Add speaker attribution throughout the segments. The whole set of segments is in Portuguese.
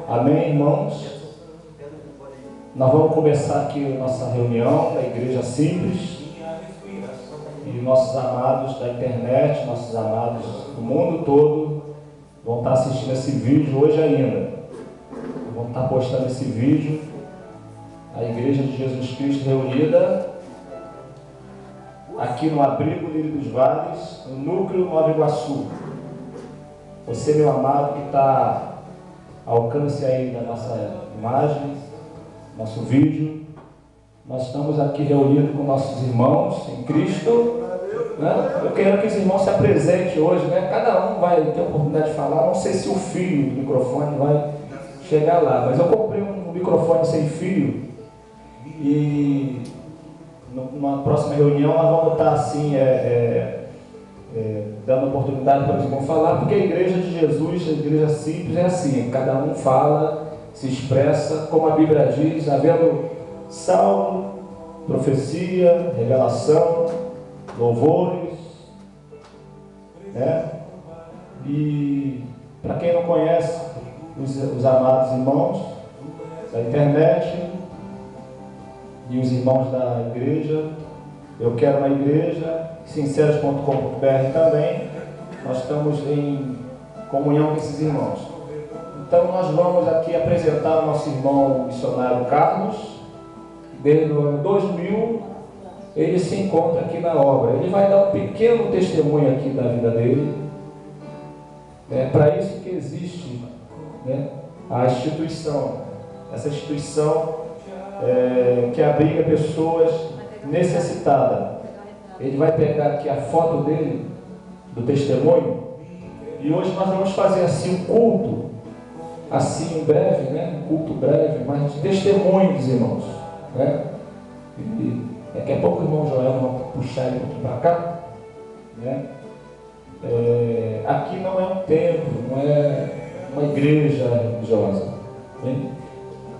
Speaker 1: Amém, irmãos? Nós vamos começar aqui a nossa reunião da Igreja Simples. E nossos amados da internet, nossos amados do mundo todo vão estar assistindo esse vídeo hoje ainda. Vão estar postando esse vídeo. A Igreja de Jesus Cristo reunida aqui no Abrigo Lírio dos Vales, no Núcleo Nova Iguaçu. Você, meu amado, que está ao alcance aí da nossa imagem, nosso vídeo, nós estamos aqui reunidos com nossos irmãos em Cristo, né? Eu quero que os irmãos se apresentem hoje, né? Cada um vai ter a oportunidade de falar. Não sei se o fio do microfone vai chegar lá, mas eu comprei um microfone sem fio e numa próxima reunião nós vamos estar assim dando oportunidade para os irmãos falar, porque a Igreja de Jesus, a Igreja Simples é assim, cada um fala, se expressa, como a Bíblia diz, havendo salmo, profecia, revelação, louvores, né? E para quem não conhece os amados irmãos da internet e os irmãos da igreja, eu quero uma igreja, sinceros.com.br também, nós estamos em comunhão com esses irmãos. Então nós vamos aqui apresentar o nosso irmão missionário Carlos. Desde o ano 2000 ele se encontra aqui na obra. Ele vai dar um pequeno testemunho aqui da vida dele. É para isso que existe, né, a instituição. Essa instituição que abriga pessoas necessitadas. Ele vai pegar aqui a foto dele, do testemunho, e hoje nós vamos fazer assim um culto, assim breve, né? Um culto breve, mas de testemunhos, irmãos, né? E daqui a pouco o irmão Joel vai puxar ele aqui para cá, né? Aqui não é um templo, não é uma igreja religiosa, né?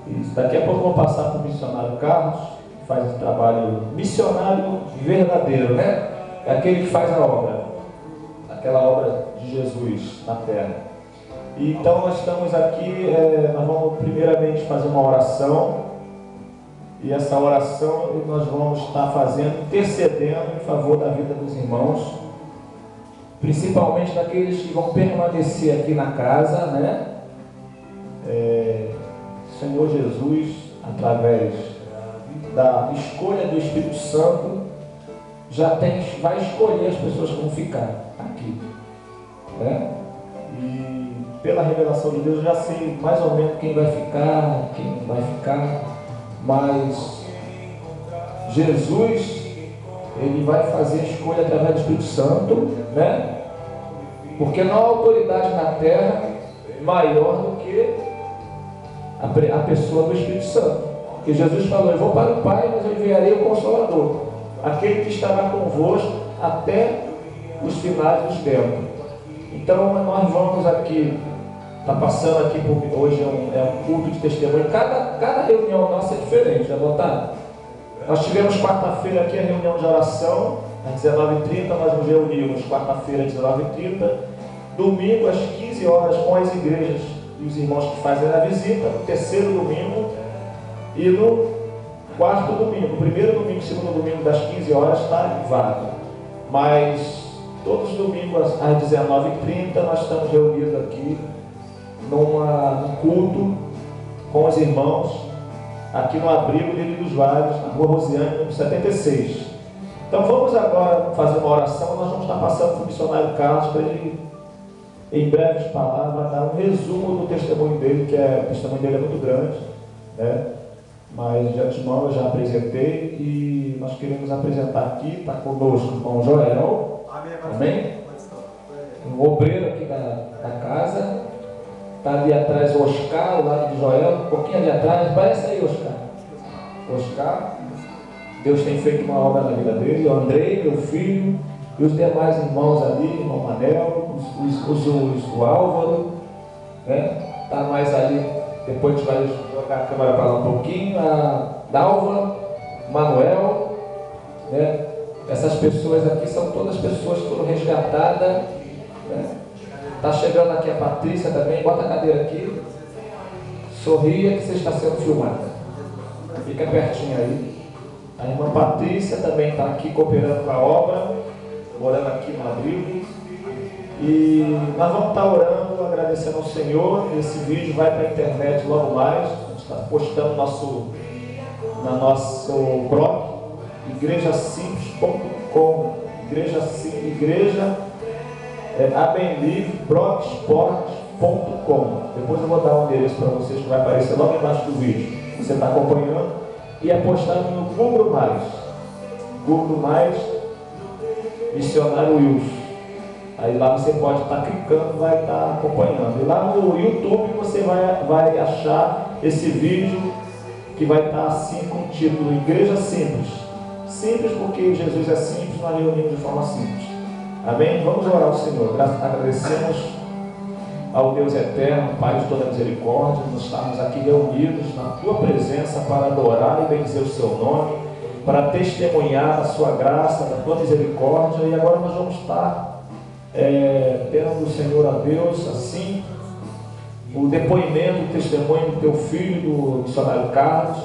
Speaker 1: E daqui a pouco eu vou passar para o missionário Carlos, que faz esse trabalho missionário verdadeiro, né? É aquele que faz a obra, aquela obra de Jesus na terra. E então nós estamos aqui, nós vamos primeiramente fazer uma oração, e essa oração nós vamos estar fazendo, intercedendo em favor da vida dos irmãos, principalmente daqueles que vão permanecer aqui na casa, né? Senhor Jesus, através da escolha do Espírito Santo, vai escolher as pessoas que vão ficar aqui, né? E pela revelação de Deus eu já sei mais ou menos quem vai ficar, quem não vai ficar, mas Jesus, ele vai fazer a escolha através do Espírito Santo, né? Porque não há autoridade na terra maior do que a pessoa do Espírito Santo. Porque Jesus falou: eu vou para o Pai, mas eu enviarei o Consolador, aquele que estará convosco até os finais dos tempos. Então nós vamos aqui, está passando aqui, porque hoje é um culto de testemunho. Cada reunião nossa é diferente, já notaram? Nós tivemos quarta-feira aqui a reunião de oração, às 19h30, nós nos reunimos quarta-feira às 19h30, domingo às 15 horas com as igrejas e os irmãos que fazem a visita, no terceiro domingo e no quarto domingo. Primeiro domingo e segundo domingo das 15 horas está vago, mas todos os domingos às 19h30 nós estamos reunidos aqui num culto com os irmãos aqui no Abrigo Lírio dos Vales, na Rua Rosiane, número 76. Então vamos agora fazer uma oração. Nós vamos estar passando para o missionário Carlos para ele, em breves palavras, dar um resumo do testemunho dele, que o testemunho dele é muito grande, né? Mas de antemão eu já apresentei e nós queremos apresentar aqui, está conosco o irmão Joel. Amém? Um obreiro aqui da casa. Está ali atrás o Oscar, ao lado de Joel, um pouquinho ali atrás. Parece aí, Oscar. Oscar, Deus tem feito uma obra na vida dele. O Andrei, meu filho, e os demais irmãos ali, irmão Manel, o Álvaro, né? Está mais ali, depois a gente vai jogar a câmera para lá um pouquinho. A Dalva, Manuel, né? Essas pessoas aqui são todas pessoas que foram resgatadas, né? Tá chegando aqui a Patrícia também, bota a cadeira aqui. Sorria que você está sendo filmada. Fica pertinho aí. A irmã Patrícia também está aqui cooperando com a obra, morando aqui no abrigo. E nós vamos estar orando, agradecendo ao Senhor. Esse vídeo vai para a internet logo mais. A gente está postando no nosso blog, igrejasimples.com. Igreja abenlivre.blogspot.com. Depois eu vou dar um endereço para vocês que vai aparecer logo embaixo do vídeo. Você está acompanhando. E é postado no Google+. Missionário Wilson. Aí lá você pode estar clicando, vai estar acompanhando. E lá no YouTube você vai achar esse vídeo que vai estar assim com o título Igreja Simples. Simples porque Jesus é simples, nós reunimos de forma simples. Amém? Vamos orar ao Senhor. Agradecemos ao Deus eterno, Pai de toda misericórdia, nos estarmos aqui reunidos na Tua presença para adorar e bendizer o Seu nome, para testemunhar a Sua graça, da Tua misericórdia. E agora nós vamos estar tendo, Senhor, a Deus, assim, o depoimento, o testemunho do Teu Filho, do missionário Carlos,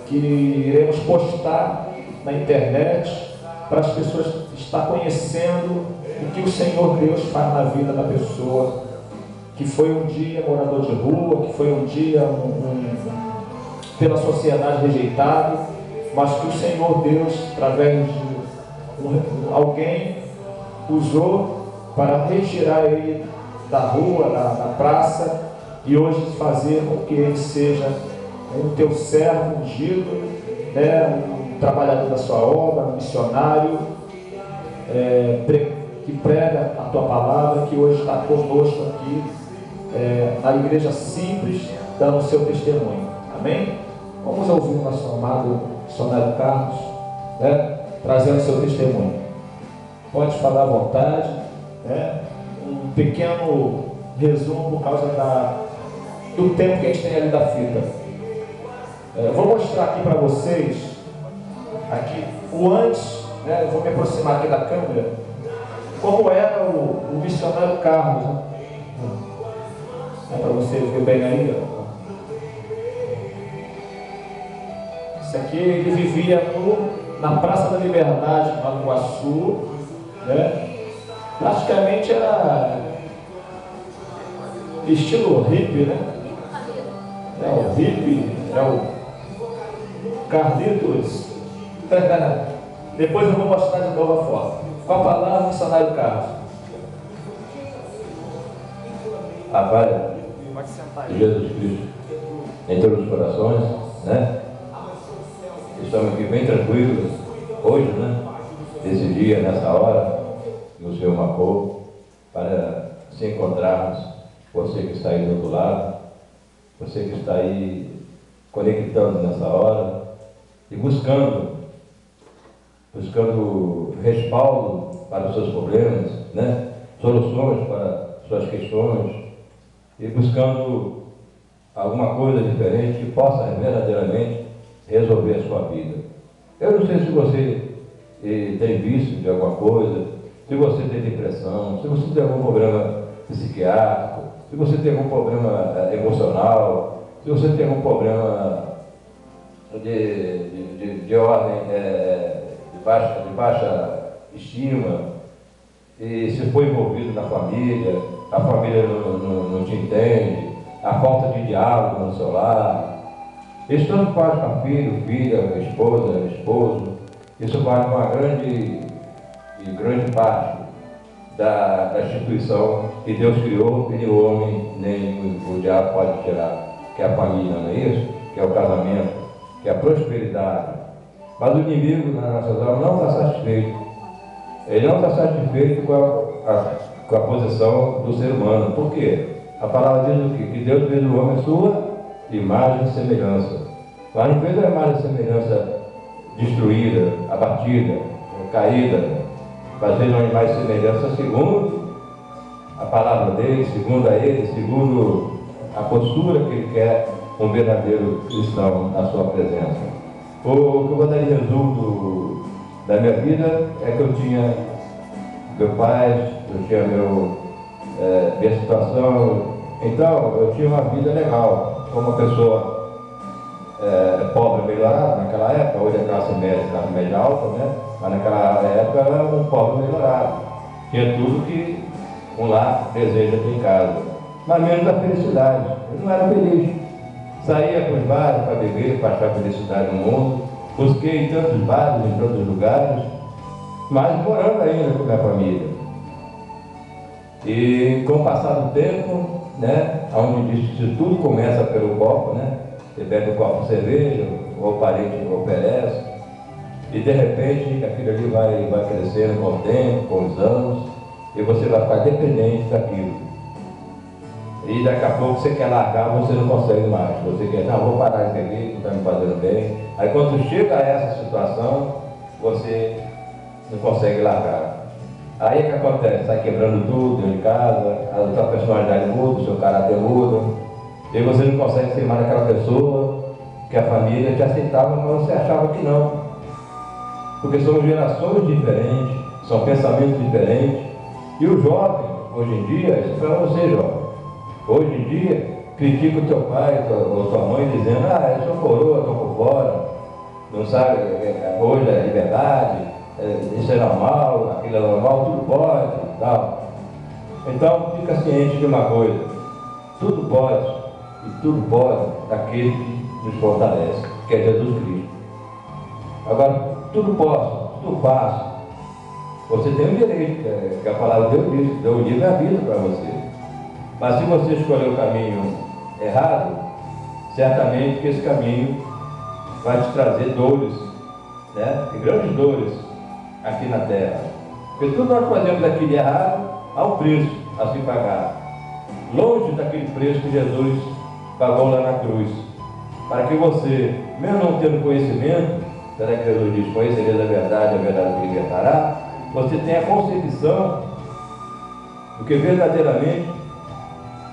Speaker 1: que iremos postar na internet, para as pessoas estar conhecendo o que o Senhor Deus faz na vida da pessoa, que foi um dia morador de rua, que foi um dia pela sociedade rejeitado, mas que o Senhor Deus, através de alguém, usou para retirar ele da rua, da praça, e hoje fazer com que ele seja um teu servo ungido, né, um trabalhador da sua obra, um missionário, que prega a tua palavra, que hoje está conosco aqui, na Igreja Simples, dando o seu testemunho. Amém? Vamos ouvir o nosso amado missionário Carlos, né, trazendo o seu testemunho. Pode falar à vontade, né? Um pequeno resumo por causa do tempo que a gente tem ali da fita. Eu vou mostrar aqui para vocês aqui o antes, né? Eu vou me aproximar aqui da câmera, como era o missionário Carlos, né? Para vocês verem bem aí, ó. Isso aqui ele vivia na Praça da Liberdade, lá no Iguaçu, né? Praticamente era estilo hippie, né? O hippie, o Carlitos. Depois eu vou mostrar de novo a foto. Com a palavra, missionário Carlos.
Speaker 2: A paz de Jesus Cristo em todos os corações, né? Estamos aqui bem tranquilos hoje, né? Nesse dia, nessa hora que o Senhor marcou para se encontrarmos. Você que está aí do outro lado, você que está aí conectando nessa hora e buscando respaldo para os seus problemas, né? Soluções para suas questões e buscando alguma coisa diferente que possa verdadeiramente resolver a sua vida. Eu não sei se você tem vício de alguma coisa, se você tem depressão, se você tem algum problema psiquiátrico, se você tem algum problema emocional, se você tem algum problema de ordem de baixa estima, e se foi envolvido na família, a família não te entende, a falta de diálogo no seu lar, isso tanto faz com filho, filha, esposa, esposo, isso vale uma grande parte da instituição que Deus criou, e o homem nem o diabo pode tirar, que é a família, não é isso? Que é o casamento, que é a prosperidade. Mas o inimigo nas nossas almas não está satisfeito. Ele não está satisfeito com a posição do ser humano. Por quê? A palavra diz o quê? Que Deus fez o homem à sua imagem e semelhança. Mas não fez a imagem e semelhança destruída, abatida, caída, mas fez uma imagem e semelhança segundo a palavra dele, segundo a ele, segundo a postura que ele quer um verdadeiro cristão na sua presença. O que eu vou dar de resumo da minha vida é que eu tinha meu pai, eu tinha meu minha situação. Então, eu tinha uma vida legal, como uma pessoa pobre melhorada naquela época, hoje é classe média alta, né? Mas naquela época eu era um pobre melhorado. Tinha tudo que um lar deseja ter em casa, mas menos a felicidade. Eu não era feliz. Saía para os bares para beber, para achar felicidade no mundo. Busquei em tantos bares, em tantos lugares, mas morando ainda com a minha família. E com o passar do tempo, né, onde diz que tudo começa pelo copo, né? Você bebe um copo de cerveja, ou o parente oferece, e de repente aquilo ali vai crescendo com o tempo, com os anos, e você vai ficar dependente daquilo. E daqui a pouco você quer largar, você não consegue mais. Você quer, não, vou parar de beber, não está me fazendo bem. Aí quando chega a essa situação, você não consegue largar. Aí o que acontece? Sai quebrando tudo dentro de casa, a sua personalidade muda, o seu caráter muda, e você não consegue ser mais aquela pessoa que a família te aceitava, mas você achava que não. Porque são gerações diferentes, são pensamentos diferentes, e o jovem, hoje em dia, isso é para você, jovem. Hoje em dia, critica o teu pai ou tua mãe dizendo, eu sou coroa, estou por fora, não sabe, hoje é liberdade, isso é normal, aquilo é normal, tudo pode e tal. Então, fica ciente de uma coisa, tudo pode, e tudo pode daquele que nos fortalece, que é Jesus Cristo. Agora, tudo posso, tudo faço. Você tem o direito, que a palavra de Deus diz, deu o livre-arbítrio para você. Mas se você escolher o caminho errado, certamente que esse caminho vai te trazer dores, né? E grandes dores aqui na terra. Porque tudo nós fazemos aquilo errado, há um preço a se pagar. Longe daquele preço que Jesus pagou lá na cruz. Para que você, mesmo não tendo conhecimento, será que Jesus diz, conhecereis a verdade te libertará? Você tem a concepção do que verdadeiramente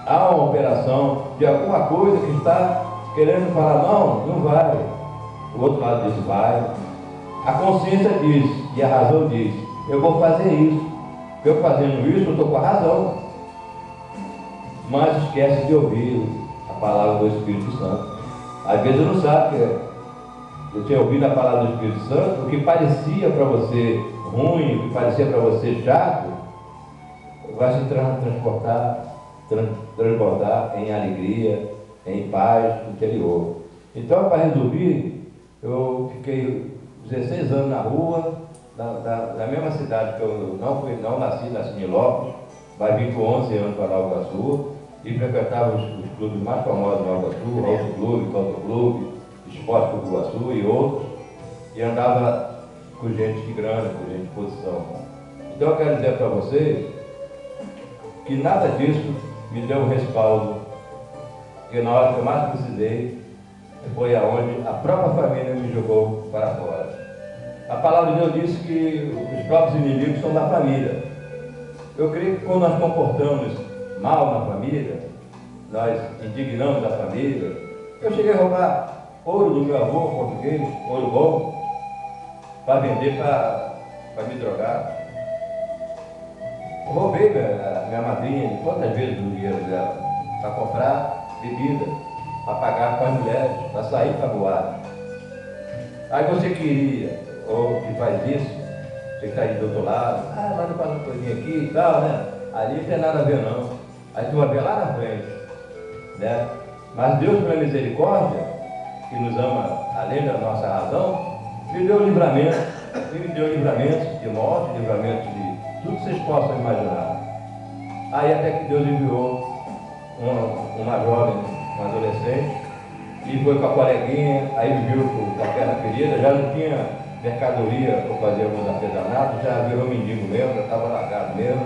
Speaker 2: há uma operação de alguma coisa que está querendo falar, não vai. O outro lado diz, vai. A consciência diz, e a razão diz, eu vou fazer isso. Eu fazendo isso, eu estou com a razão. Mas esquece de ouvir a palavra do Espírito Santo. Às vezes não sabe que eu tinha ouvido a palavra do Espírito Santo, o que parecia para você ruim, o que parecia para você chato, vai se transbordar em alegria, em paz interior. Então, para resumir, eu fiquei 16 anos na rua, na mesma cidade que eu não nasci em Lopes, mas vim com 11 anos para Nova Iguaçu e frequentava os clubes mais famosos de Nova Iguaçu, Alto Clube, Canto Clube, Esporte Clube Iguaçu e outros, e andava com gente de grana, com gente de posição. Então, eu quero dizer para vocês que nada disso me deu um respaldo, porque na hora que eu mais precisei, foi aonde a própria família me jogou para fora. A palavra de Deus diz que os próprios inimigos são da família. Eu creio que quando nós comportamos mal na família, nós indignamos a família. Eu cheguei a roubar ouro do meu avô português, ouro bom, para vender para me drogar. Eu roubei minha madrinha quantas vezes o dinheiro dela para comprar bebida, para pagar com as mulheres, para sair para boate. Aí você queria, ou que faz isso, você que está aí do outro lado, mas não faz uma coisinha aqui e tal, né? Ali não tem nada a ver não. Aí tu vai ver lá na frente, né? Mas Deus, pela misericórdia, que nos ama além da nossa razão, me deu livramento, e me deu livramento de morte, livramento de tudo que vocês possam imaginar. Aí até que Deus enviou uma jovem, uma adolescente, e foi com a coleguinha, aí me viu com a perna ferida, já não tinha mercadoria para fazer alguns artesanatos, já virou mendigo mesmo, já estava largado mesmo,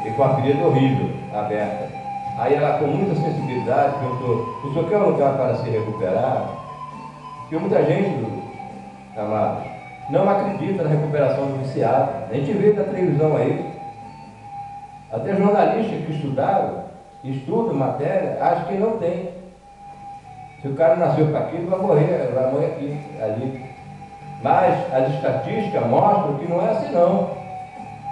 Speaker 2: e com a ferida horrível, aberta. Aí ela, com muita sensibilidade, perguntou, o senhor quer um lugar para se recuperar? Porque muita gente, amados, não acredita na recuperação do viciado. A gente vê na televisão aí, até jornalistas que estudam matéria, acham que não tem. Se o cara nasceu para aquilo, vai morrer aqui, ali. Mas as estatísticas mostram que não é assim não.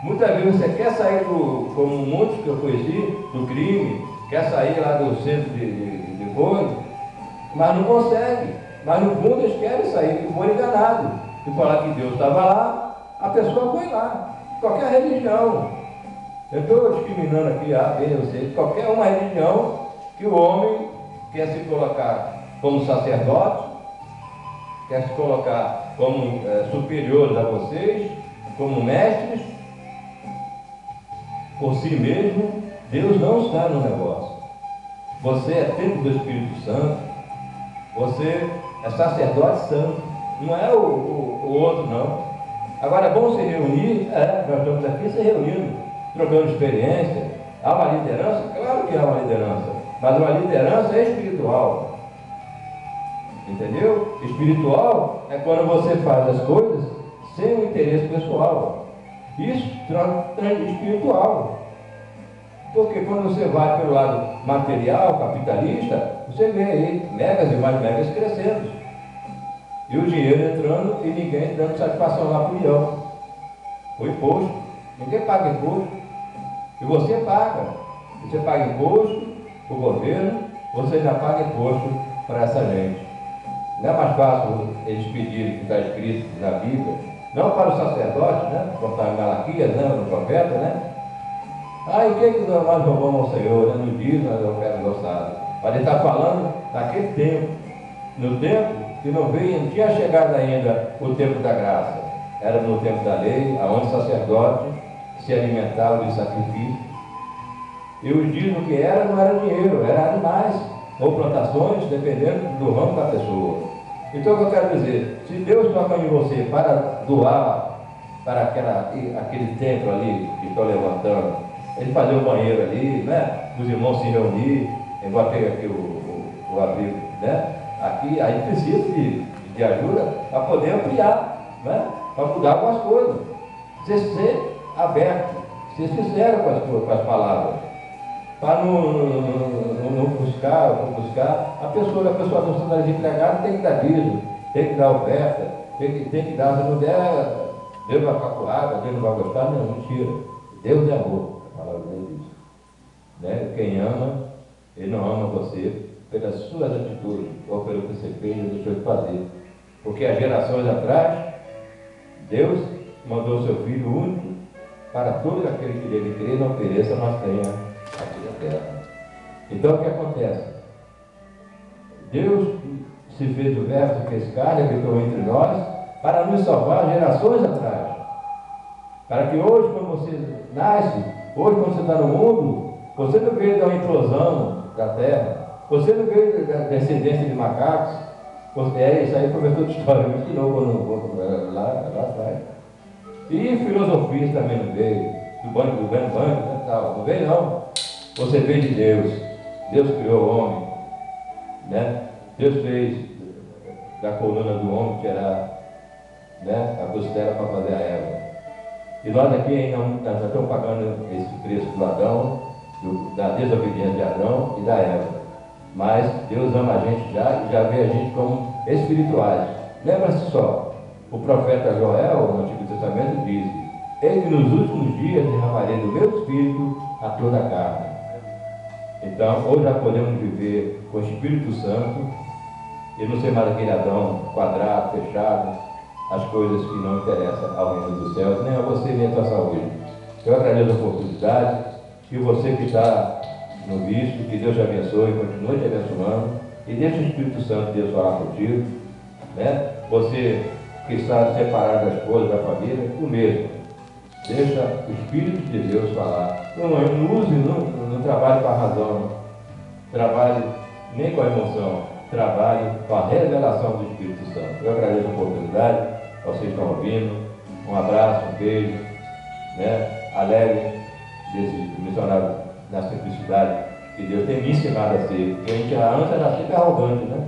Speaker 2: Muitas vezes você quer sair como muitos que eu conheci, do crime, quer sair lá do centro de coisa, mas não consegue. Mas no fundo eles querem sair, e foram enganados. E falar que Deus estava lá, a pessoa foi lá. Qualquer religião. Eu estou discriminando aqui A, B, ou C, qualquer uma religião que o homem quer se colocar como sacerdote, quer se colocar como superiores a vocês, como mestres, por si mesmo. Deus não está no negócio. Você é templo do Espírito Santo, você é sacerdote santo, não é o outro não. Agora é bom se reunir, nós estamos aqui se reunindo, trocando experiência. Há uma liderança? Claro que há uma liderança, mas uma liderança é espiritual. Entendeu? Espiritual é quando você faz as coisas sem o interesse pessoal. Isso traz espiritual. Porque quando você vai pelo lado material, capitalista, você vê aí megas e mais megas crescendo. E o dinheiro entrando e ninguém dando satisfação lá para o leão. O imposto. Ninguém paga imposto. E você paga. Você paga imposto para o governo, você ainda paga imposto para essa gente. Não é mais fácil eles pedirem que está escrito na Bíblia, não para o sacerdote, né? Como está em Malaquias, né? No profeta, né? E o que nós roubamos ao Senhor, né? No dia nós não quero gostar. Mas ele está falando naquele tempo, no tempo que não tinha chegado ainda o tempo da graça. Era no tempo da lei, aonde o sacerdote se alimentava de sacrifício. E os dízimos que era, não era dinheiro, era animais, ou plantações, dependendo do ramo da pessoa. Então o que eu quero dizer, se Deus toca em você para doar para aquele templo ali que estou levantando, ele fazer o banheiro ali, né? Os irmãos se reunir, igual tem aqui o abrigo, né? Aqui, aí precisa de ajuda para poder ampliar, né? Para mudar algumas coisas. Você ser aberto, ser sincero com as palavras. Para não buscar, a pessoa não está desempregada, tem que dar dízimo, tem que dar oferta, tem que dar, se não der, Deus vai ficar com água, Deus não vai gostar, não, mentira. Deus é amor, a palavra dele diz. Né? Quem ama, ele não ama você pelas suas atitudes, ou pelo que você fez ou deixou de fazer. Porque as gerações atrás, Deus mandou seu Filho único para todo aquele que dele crê, não pereça, mas tenha aqui na terra. Então o que acontece? Deus se fez o verbo, fez carne, habitou entre nós, para nos salvar gerações atrás. Para que hoje, quando você nasce, hoje quando você está no mundo, você não veio da implosão da terra, você não veio da descendência de macacos. Isso aí foi outra história, me ensinou lá atrás. E filosofias também não veio, do banco, né, tal. Não veio não. Você veio de Deus. Deus criou o homem, né? Deus fez da coluna do homem tirar, né, a costela para fazer a erva. E nós aqui ainda estamos pagando esse preço do Adão, da desobediência de Adão e da Eva. Mas Deus ama a gente já vê a gente como espirituais. Lembra-se só, o profeta Joel, no Antigo Testamento, diz: eis que nos últimos dias derramarei do meu espírito a toda a carne. Então, hoje já podemos viver com o Espírito Santo e não ser mais aquele Adão quadrado, fechado, as coisas que não interessam ao reino dos céus, nem a você, nem a sua saúde. Eu agradeço a oportunidade, e você que está no vício, que Deus te abençoe, continue te abençoando, e deixe o Espírito Santo de Deus falar contigo, né? Você que está separado da esposa, da família, o mesmo. Deixa o Espírito de Deus falar. Não trabalhe com a razão, não trabalhe nem com a emoção, trabalhe com a revelação do Espírito Santo. Eu agradeço a oportunidade, vocês estão ouvindo, um abraço, um beijo, né? Alegre desse missionário na simplicidade que Deus tem me ensinado a ser, porque a gente antes era sempre arrogante, né?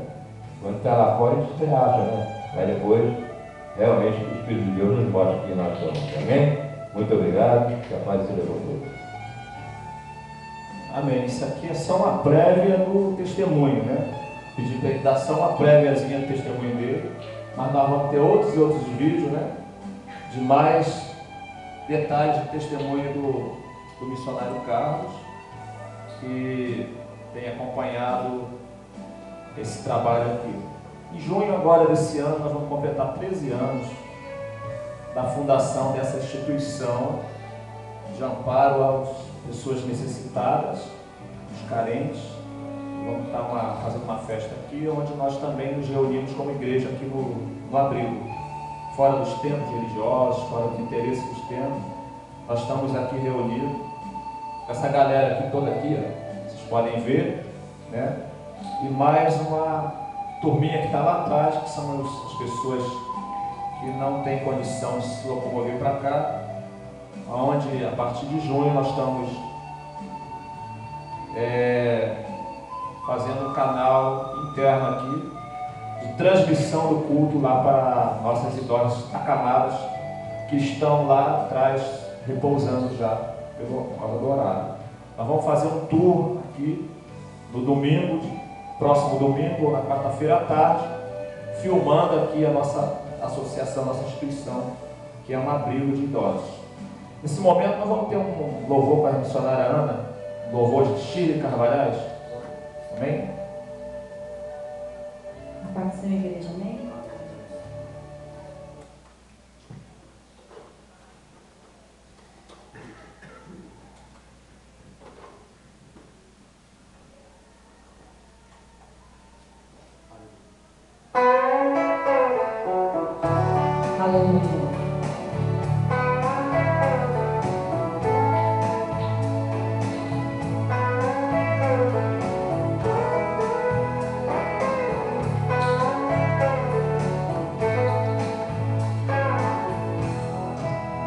Speaker 2: Quando está lá fora a gente se acha, né? Mas depois, realmente, o Espírito de Deus nos mostra quem nós somos. Amém? Muito obrigado, que a paz seja com todos.
Speaker 3: Amém. Isso aqui é só uma prévia do testemunho, né? Pedi para ele dar só uma préviazinha do testemunho dele, mas nós vamos ter outros vídeos, né? De mais detalhes de testemunho do missionário Carlos, que tem acompanhado esse trabalho aqui. Em junho agora desse ano, nós vamos completar 13 anos da fundação dessa instituição de amparo às pessoas necessitadas, os carentes. Vamos estar fazendo uma festa aqui, onde nós também nos reunimos como igreja aqui no abrigo. Fora dos tempos religiosos, fora do interesse dos tempos, nós estamos aqui reunidos. Essa galera aqui, toda aqui, ó, vocês podem ver, né? E mais uma turminha que está lá atrás, que são as pessoas que não têm condição de se locomover para cá, onde a partir de junho nós estamos fazendo um canal interno aqui de transmissão do culto lá para nossas idosas acamadas que estão lá atrás repousando já por causa do horário. Nós vamos fazer um tour aqui no domingo, próximo domingo, ou na quarta-feira à tarde, filmando aqui a nossa associação, nossa instituição, que é um abrigo de idosos. Nesse momento nós vamos ter um louvor com a missionária Ana, um louvor de Shirley Carvalhais. Amém?
Speaker 4: A parte do Senhor, igreja, amém? Aleluia.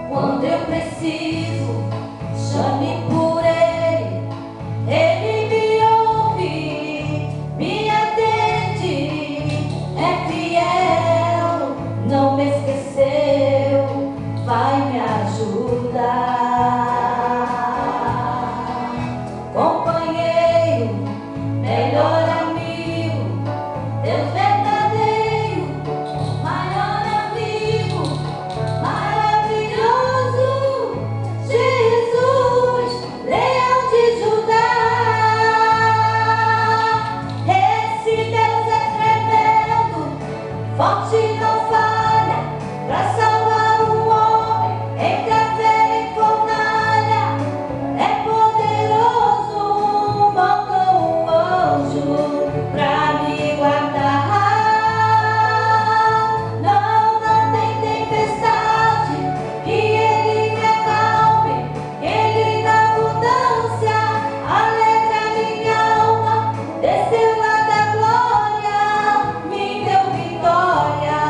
Speaker 5: Quando eu preciso, chame por Ele, Ele me ouve, me atende, é fiel, não me esqueceu, vai me ajudar. Companheiro, melhor amigo, Deus verdadeiro, maior amigo, maravilhoso, Jesus, leão de Judá. Esse Deus é tremendo, forte e não falha, pra salvar o homem entre a fé e fornalha. É poderoso, mandou um anjo pra me guardar. Não tem tempestade que Ele me acalme. Ele na abundância alegra minha alma. Desceu lá da glória, me deu vitória.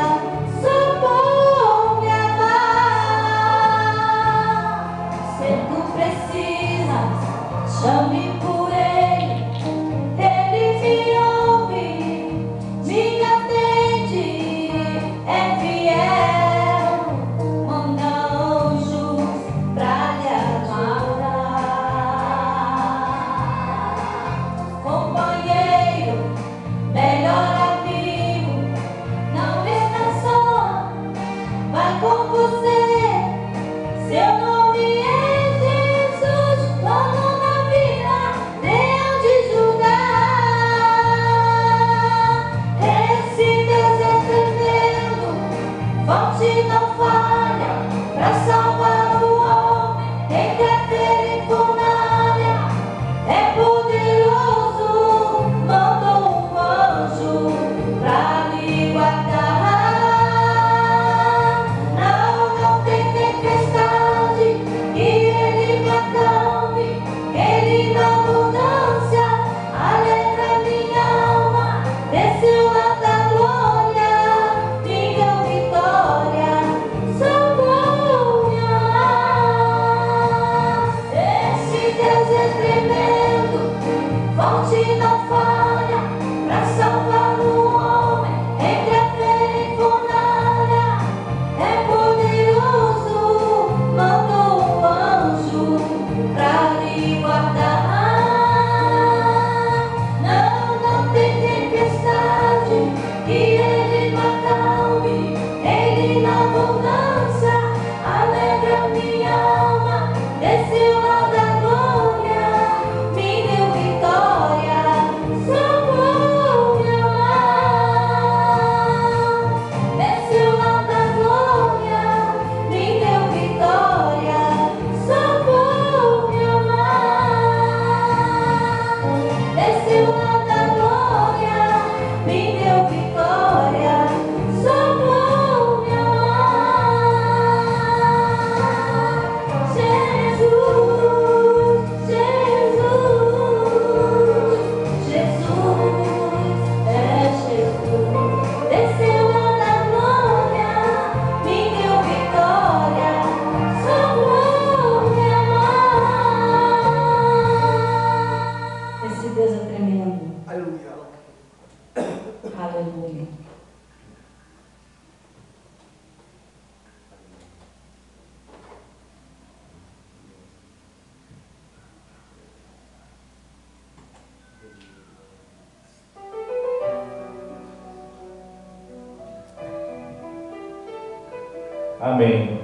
Speaker 5: Só por me amar. Se tu precisas, chame por Ele. Ele me ouve, me atende, é fiel, manda anjos pra lhe ajudar. Companheiro, melhor amigo, não está só, vai com você. Seu nome é Jesus, dono da vida,
Speaker 1: Amém.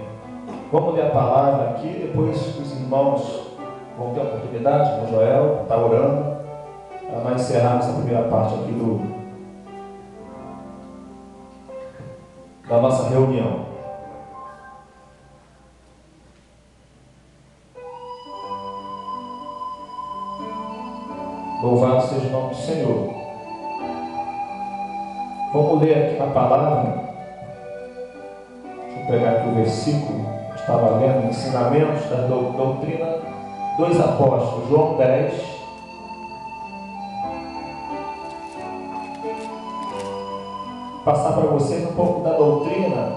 Speaker 1: Vamos ler a palavra aqui, depois os irmãos vão ter a oportunidade, o Joel está orando, para nós encerrarmos essa primeira parte aqui da nossa reunião. Louvado seja o nome do Senhor. Vamos ler aqui a palavra. Deixa eu pegar aqui o versículo que estava lendo, ensinamentos da doutrina dos apóstolos, João 10. Passar para vocês um pouco da doutrina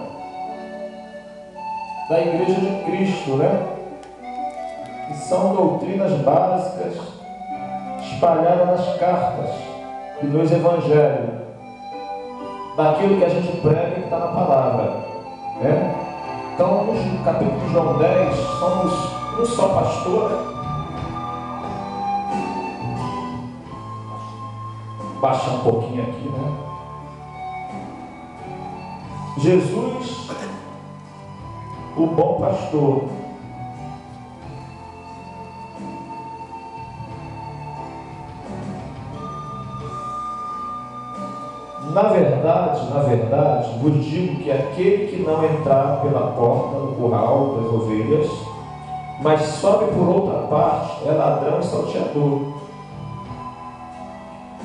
Speaker 1: da Igreja de Cristo, né? Que são doutrinas básicas espalhadas nas cartas e nos evangelhos, daquilo que a gente prega e que está na palavra, né? Então, no capítulo de João 10, somos um só pastor, né? Baixar um pouquinho aqui, né? Jesus, o bom pastor. Na verdade, vos digo que aquele que não entrar pela porta do curral das ovelhas, mas sobe por outra parte, é ladrão e salteador.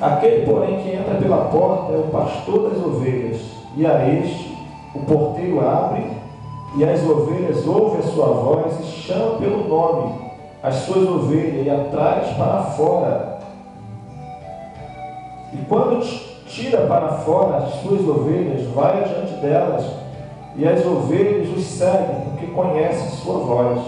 Speaker 1: Aquele, porém, que entra pela porta é o pastor das ovelhas, e a este o porteiro abre, e as ovelhas ouvem a sua voz e chamam pelo nome as suas ovelhas e atrai para fora. E quando tira para fora as suas ovelhas, vai adiante delas, e as ovelhas os seguem, porque conhecem sua voz.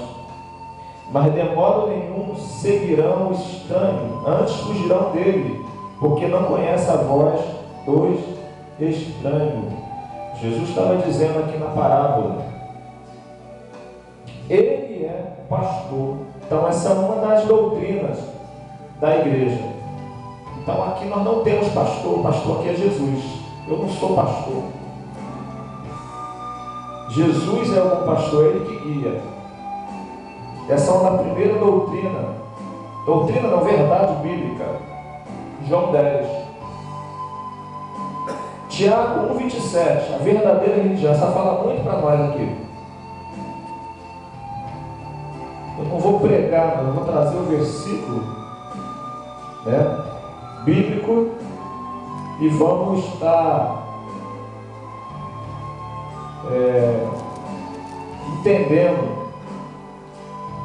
Speaker 1: Mas de modo nenhum seguirão o estranho, antes fugirão dele, porque não conhece a voz dos estranhos. Jesus estava dizendo aqui na parábola, ele é pastor. Então essa é uma das doutrinas da igreja. Então aqui nós não temos pastor, o pastor aqui é Jesus. Eu não sou pastor. Jesus é o bom pastor, ele que guia. Essa é uma primeira doutrina. Doutrina não, verdade bíblica. João 10. Tiago 1,27. A verdadeira religião. Essa fala muito para nós aqui. Eu não vou pregar, eu vou trazer o versículo, né, bíblico, e vamos estar entendendo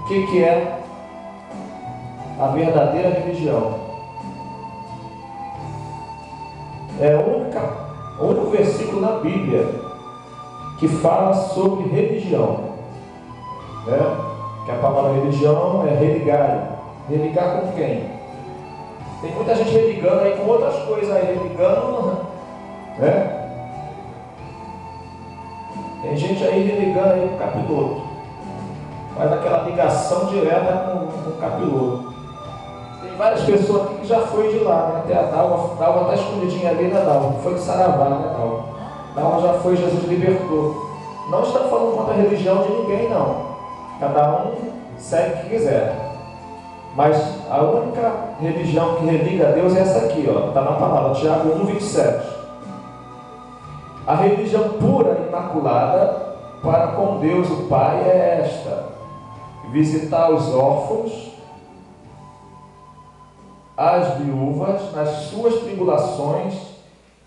Speaker 1: o que é a verdadeira religião. É o único versículo na Bíblia que fala sobre religião, né? Que a palavra religião é religar. Religar com quem? Tem muita gente religando aí com outras coisas aí, religando, né? Tem gente aí religando aí com o capiroto. Faz aquela ligação direta com o capiroto. Tem várias pessoas aqui que já foi de lá, né? Até a Dalva está escondidinha ali, né, Dalva? Foi de Saravá, né, Dalva? Dalva já foi, Jesus libertou. Não está falando contra a religião de ninguém, não. Cada um segue o que quiser. Mas a única religião que religa a Deus é essa aqui, ó. Está na palavra, Tiago 1,27. A religião pura e imaculada para com Deus o Pai é esta: visitar os órfãos, as viúvas nas suas tribulações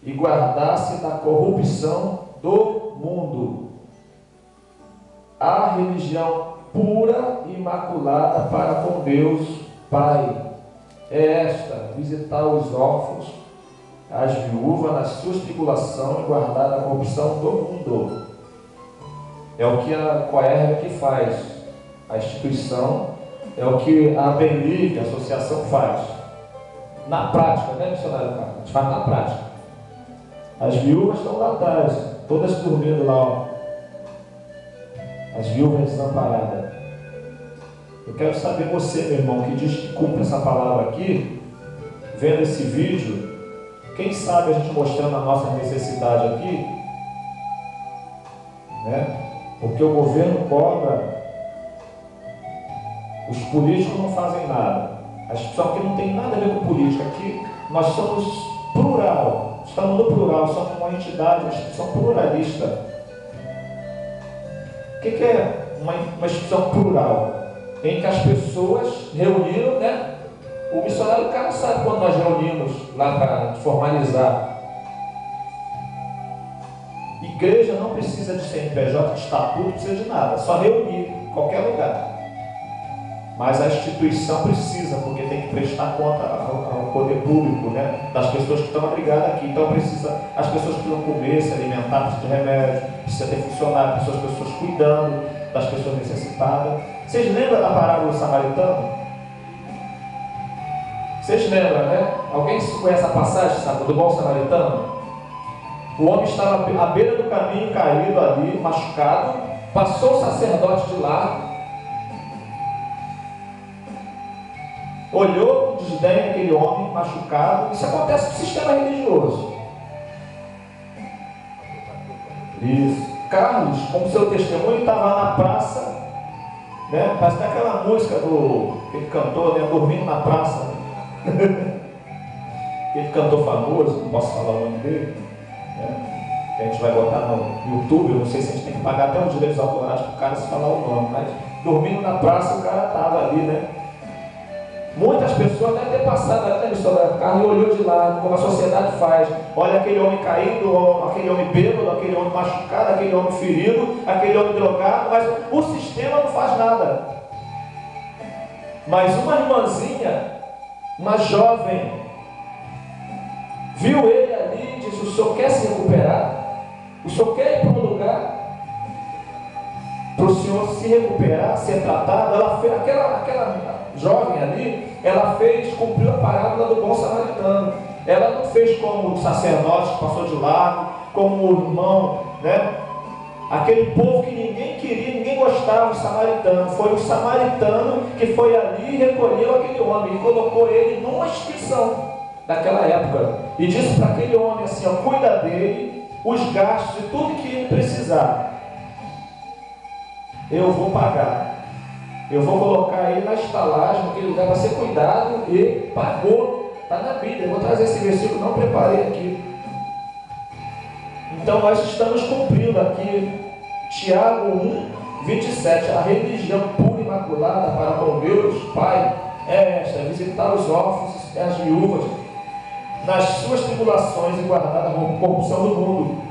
Speaker 1: e guardar-se da corrupção do mundo. A religião pura e imaculada para com Deus Pai é esta: visitar os órfãos, as viúvas nas suas tribulações e guardar da corrupção do mundo. É o que a Coerg que faz, a instituição, é o que a Benlive, a associação, faz. Na prática, né, missionário Carlos? A gente faz na prática. As viúvas estão lá atrás, todas dormindo lá, ó. As viúvas desamparadas. Eu quero saber você, meu irmão, que diz que cumpre essa palavra aqui, vendo esse vídeo, quem sabe a gente mostrando a nossa necessidade aqui, né? Porque o governo cobra, os políticos não fazem nada. A instituição aqui não tem nada a ver com política. Aqui nós somos plural, estamos no plural, somos uma entidade, uma instituição pluralista. O que é uma instituição plural? Em que as pessoas reuniram, né? O missionário Carlos sabe quando nós reunimos lá para formalizar. Igreja não precisa de CNPJ, de estatuto, não precisa de nada, só reunir em qualquer lugar. Mas a instituição precisa, porque tem que prestar conta ao poder público, né? Das pessoas que estão abrigadas aqui. Então as pessoas precisam comer, se alimentar, precisam de remédio, precisa ter funcionário, as pessoas cuidando das pessoas necessitadas. Vocês lembram da parábola do samaritano? Vocês lembram, né? Alguém conhece a passagem, sabe, do bom samaritano? O homem estava à beira do caminho, caído ali, machucado. Passou o sacerdote de lá, olhou com desdém aquele homem machucado. Isso acontece no sistema religioso. Isso. Carlos, como seu testemunho, estava lá na praça, né? Parece até aquela música que ele cantou, né? Dormindo na praça. Aquele cantor famoso, não posso falar o nome dele, né? Que a gente vai botar no YouTube. Eu não sei se a gente tem que pagar até os direitos autorais para o cara se falar o nome, mas dormindo na praça o cara estava ali, né? Muitas pessoas devem ter passado até no história da carne e olhou de lado, como a sociedade faz. Olha aquele homem caído, aquele homem bêbado, aquele homem machucado, aquele homem ferido, aquele homem drogado, mas o sistema não faz nada. Mas uma irmãzinha, uma jovem, viu ele ali e disse: o senhor quer se recuperar? O senhor quer ir para um lugar para o senhor se recuperar, ser tratado? Ela fez, aquela jovem ali, ela cumpriu a parábola do bom samaritano. Ela não fez como o sacerdote que passou de lado, como o irmão, né? Aquele povo que ninguém queria, ninguém gostava, o samaritano. Foi o samaritano que foi ali e recolheu aquele homem e colocou ele numa instituição daquela época e disse para aquele homem assim: ó, cuida dele, os gastos e tudo que ele precisar, eu vou pagar. Eu vou colocar ele na estalagem, naquele lugar para ser cuidado, e pagou. Está na Bíblia. Eu vou trazer esse versículo, não preparei aqui. Então nós estamos cumprindo aqui Tiago 1, 27. A religião pura e imaculada para com Deus Pai é esta: visitar os órfãos e as viúvas nas suas tribulações e guardar a corrupção do mundo.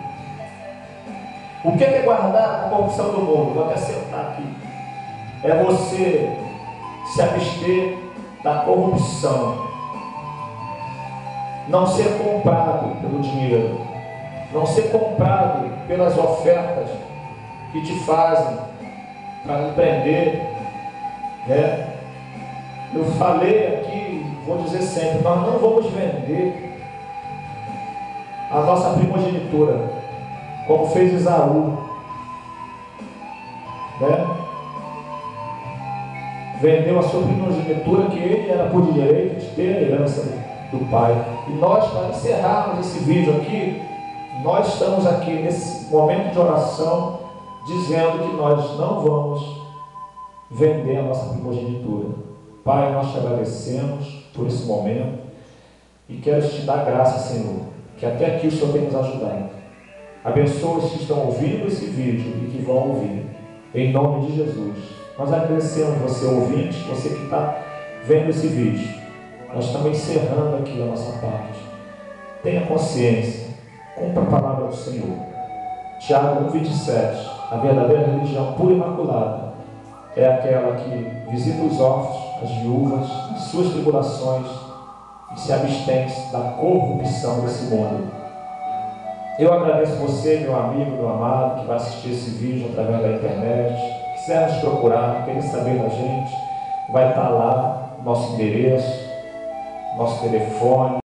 Speaker 1: O que é guardar a corrupção do mundo? Vou até sentar aqui. É você se abster da corrupção, não ser comprado pelo dinheiro, não ser comprado pelas ofertas que te fazem para lhe prender, né? Eu falei aqui, vou dizer sempre: nós não vamos vender a nossa primogenitura, como fez Esaú, né? Vendeu a sua primogenitura, que ele era por direito de ter a herança do pai. E nós, para encerrarmos esse vídeo aqui, nós estamos aqui nesse momento de oração, dizendo que nós não vamos vender a nossa primogenitura. Pai, nós te agradecemos por esse momento e quero te dar graça, Senhor, que até aqui o Senhor tem nos ajudado. Abençoa os que estão ouvindo esse vídeo e que vão ouvir, em nome de Jesus. Nós agradecemos você, ouvinte, você que está vendo esse vídeo. Nós estamos encerrando aqui a nossa parte. Tenha consciência, cumpra a palavra do Senhor. Tiago 1,27. A verdadeira religião pura e imaculada é aquela que visita os órfãos, as viúvas, as suas tribulações e se abstém da corrupção desse mundo. Eu agradeço você, meu amigo, meu amado, que vai assistir esse vídeo através da internet. Quiser nos procurar, querer saber da gente, vai estar lá nosso endereço, nosso telefone,